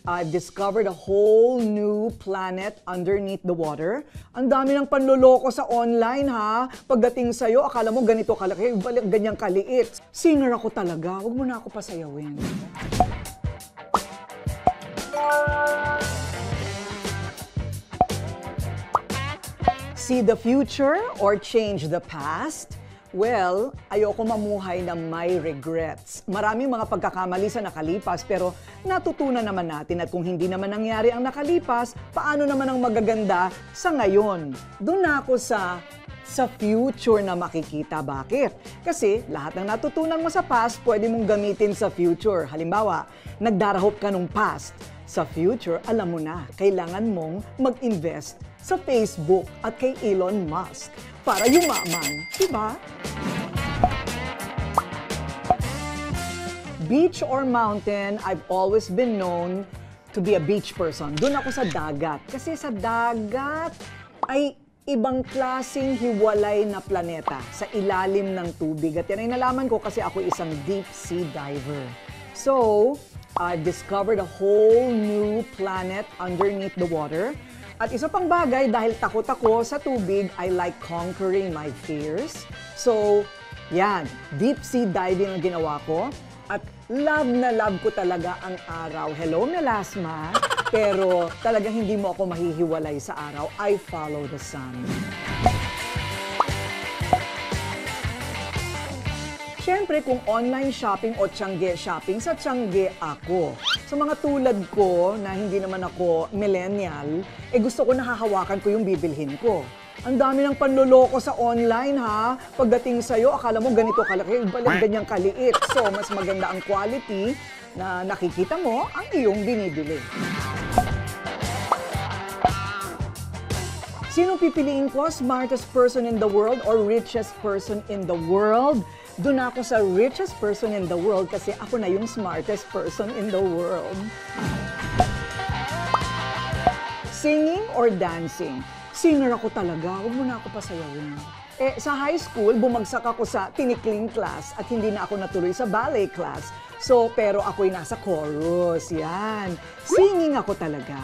I've discovered a whole new planet underneath the water. Ang dami ng panloloko sa online, ha? Pagdating sa'yo, akala mo ganito kalaki, ganyan kaliit. Singer ako talaga. Huwag mo na ako pasayawin. See the future or change the past? Well, ayoko mamuhay na may regrets. Maraming mga pagkakamali sa nakalipas pero natutunan naman natin at kung hindi naman nangyari ang nakalipas, paano naman ang magaganda sa ngayon? Doon na ako sa future na makikita. Bakit? Kasi lahat ng natutunan mo sa past, pwede mong gamitin sa future. Halimbawa, nagdarahop ka nung past. Sa future, alam mo na, kailangan mong mag-invest sa Facebook at kay Elon Musk para yumaman, diba? Beach or mountain, I've always been known to be a beach person. Doon ako sa dagat. Kasi sa dagat ay ibang klaseng hiwalay na planeta sa ilalim ng tubig. At yan ay nalaman ko kasi ako isang deep sea diver. So, I've discovered a whole new planet underneath the water. At isa pang bagay, dahil takot ako sa tubig, I like conquering my fears. So, yan, deep sea diving ang ginawa ko. At love na love ko talaga ang araw. Hello, Melasma. Pero talagang hindi mo ako mahihiwalay sa araw. I follow the sun. Siyempre, kung online shopping o tiyangge shopping, sa tiyangge ako. Sa mga tulad ko, na hindi naman ako millennial, gusto ko nahahawakan ko yung bibilhin ko. Ang dami ng panloloko sa online, ha? Pagdating sa'yo, akala mo ganito kalaki, ganyan kaliit. So, mas maganda ang quality na nakikita mo ang iyong binibili. Sino pipiliin ko? Smartest person in the world or richest person in the world? Doon ako sa richest person in the world kasi ako na yung smartest person in the world. Singing or dancing? Singer ako talaga. Huwag mo na ako pasayawin. Sa high school, bumagsak ako sa tinikling class at hindi na ako natuloy sa ballet class. So, pero ako'y nasa chorus. Yan. Singing ako talaga.